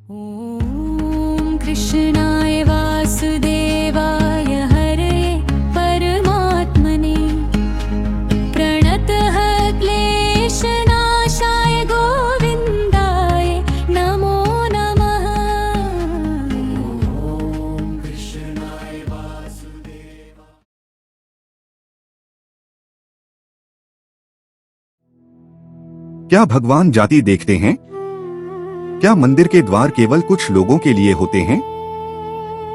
ॐ कृष्णाय वासुदेवाय हरये परमात्मने प्रणतः क्लेशनाशाय गोविन्दाय नमो नमः। ॐ कृष्णाय वासुदेवाय। क्या भगवान जाति देखते हैं? क्या मंदिर के द्वार केवल कुछ लोगों के लिए होते हैं?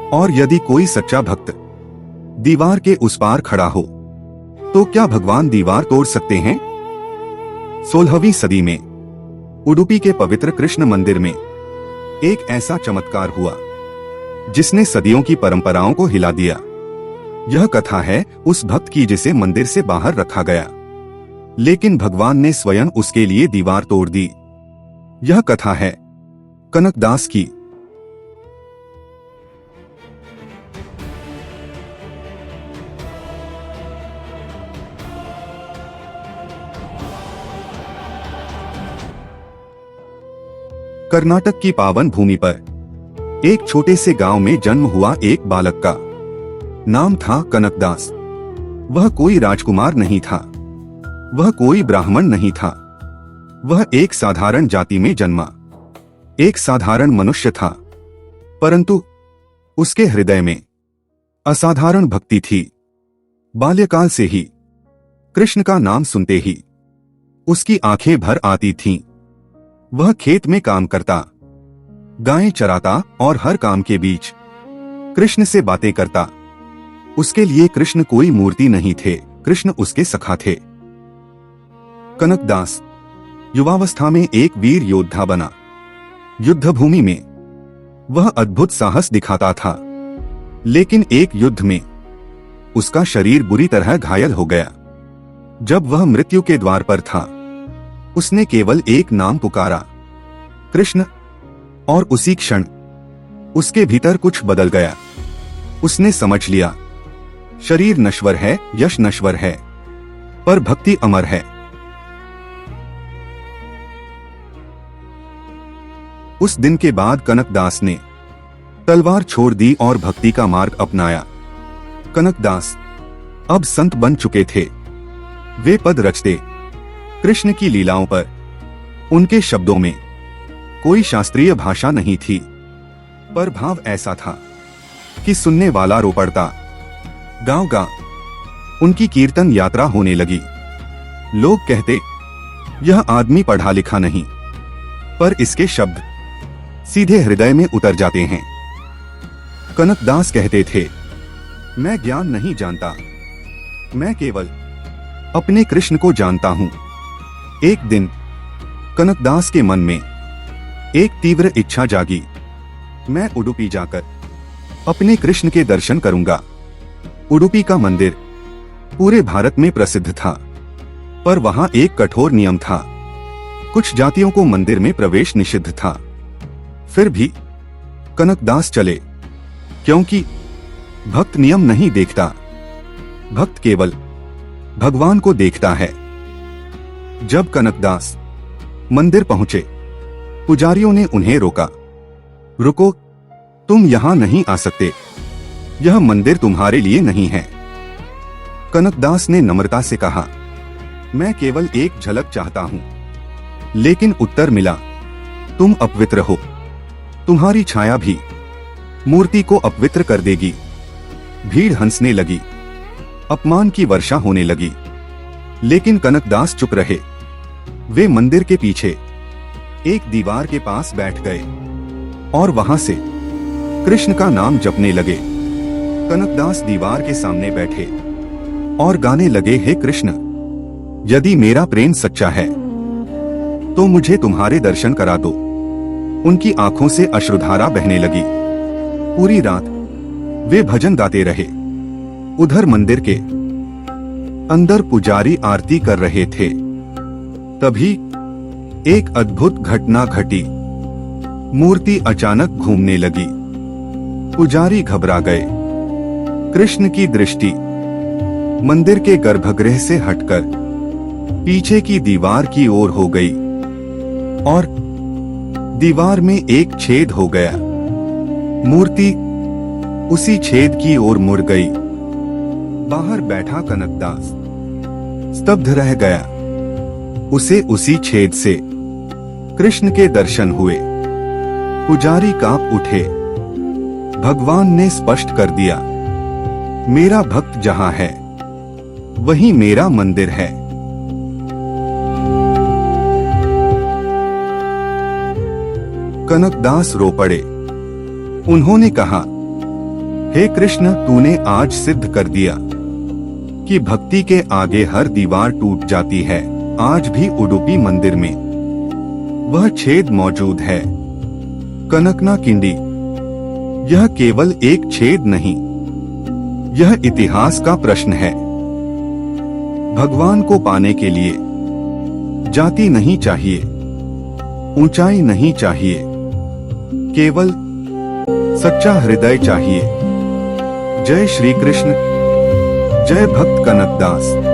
और यदि कोई सच्चा भक्त दीवार के उस पार खड़ा हो तो क्या भगवान दीवार तोड़ सकते हैं? 16वीं सदी में उडुपी के पवित्र कृष्ण मंदिर में एक ऐसा चमत्कार हुआ जिसने सदियों की परंपराओं को हिला दिया। यह कथा है उस भक्त की जिसे मंदिर से बाहर रखा गया, लेकिन भगवान ने स्वयं उसके लिए दीवार तोड़ दी। यह कथा है कनकदास की। कर्नाटक की पावन भूमि पर एक छोटे से गांव में जन्म हुआ एक बालक का नाम था कनकदास। वह कोई राजकुमार नहीं था, वह कोई ब्राह्मण नहीं था, वह एक साधारण जाति में जन्मा एक साधारण मनुष्य था। परंतु उसके हृदय में असाधारण भक्ति थी। बाल्यकाल से ही कृष्ण का नाम सुनते ही उसकी आंखें भर आती थीं। वह खेत में काम करता, गायें चराता और हर काम के बीच कृष्ण से बातें करता। उसके लिए कृष्ण कोई मूर्ति नहीं थे, कृष्ण उसके सखा थे। कनकदास युवावस्था में एक वीर योद्धा बना। युद्ध भूमि में वह अद्भुत साहस दिखाता था, लेकिन एक युद्ध में उसका शरीर बुरी तरह घायल हो गया। जब वह मृत्यु के द्वार पर था, उसने केवल एक नाम पुकारा, कृष्ण, और उसी क्षण उसके भीतर कुछ बदल गया। उसने समझ लिया, शरीर नश्वर है, यश नश्वर है, पर भक्ति अमर है। उस दिन के बाद कनकदास ने तलवार छोड़ दी और भक्ति का मार्ग अपनाया। कनकदास अब संत बन चुके थे। वे पद रचते कृष्ण की लीलाओं पर। उनके शब्दों में कोई शास्त्रीय भाषा नहीं थी, पर भाव ऐसा था कि सुनने वाला रो पड़ता। गांव-गांव उनकी कीर्तन यात्रा होने लगी। लोग कहते, यह आदमी पढ़ा लिखा नहीं, पर इसके शब्द सीधे हृदय में उतर जाते हैं। कनकदास कहते थे, मैं ज्ञान नहीं जानता, मैं केवल अपने कृष्ण को जानता हूं। एक दिन कनकदास के मन में एक तीव्र इच्छा जागी, मैं उडुपी जाकर अपने कृष्ण के दर्शन करूंगा। उडुपी का मंदिर पूरे भारत में प्रसिद्ध था, पर वहां एक कठोर नियम था। कुछ जातियों को मंदिर में प्रवेश निषिद्ध था। फिर भी कनकदास चले, क्योंकि भक्त नियम नहीं देखता, भक्त केवल भगवान को देखता है। जब कनकदास मंदिर पहुंचे, पुजारियों ने उन्हें रोका। रुको, तुम यहां नहीं आ सकते, यह मंदिर तुम्हारे लिए नहीं है। कनकदास ने नम्रता से कहा, मैं केवल एक झलक चाहता हूं। लेकिन उत्तर मिला, तुम अपवित्र हो, तुम्हारी छाया भी मूर्ति को अपवित्र कर देगी। भीड़ हंसने लगी, अपमान की वर्षा होने लगी, लेकिन कनकदास चुप रहे। वे मंदिर के पीछे एक दीवार के पास बैठ गए और वहां से कृष्ण का नाम जपने लगे। कनकदास दीवार के सामने बैठे और गाने लगे, हे कृष्ण, यदि मेरा प्रेम सच्चा है तो मुझे तुम्हारे दर्शन करा दो। उनकी आंखों से अश्रुधारा बहने लगी। पूरी रात वे भजन गाते रहे। उधर मंदिर के अंदर पुजारी आरती कर रहे थे। तभी एक अद्भुत घटना घटी। मूर्ति अचानक घूमने लगी। पुजारी घबरा गए। कृष्ण की दृष्टि मंदिर के गर्भगृह से हटकर पीछे की दीवार की ओर हो गई और दीवार में एक छेद हो गया। मूर्ति उसी छेद की ओर मुड़ गई। बाहर बैठा कनकदास स्तब्ध रह गया। उसे उसी छेद से कृष्ण के दर्शन हुए। पुजारी कांप उठे। भगवान ने स्पष्ट कर दिया, मेरा भक्त जहां है वहीं मेरा मंदिर है। कनकदास रो पड़े। उन्होंने कहा, हे कृष्ण, तूने आज सिद्ध कर दिया कि भक्ति के आगे हर दीवार टूट जाती है। आज भी उडुपी मंदिर में वह छेद मौजूद है। कनकना किंडी, यह केवल एक छेद नहीं, यह इतिहास का प्रश्न है। भगवान को पाने के लिए जाति नहीं चाहिए, ऊंचाई नहीं चाहिए, केवल सच्चा हृदय चाहिए। जय श्री कृष्ण। जय भक्त कनकदास।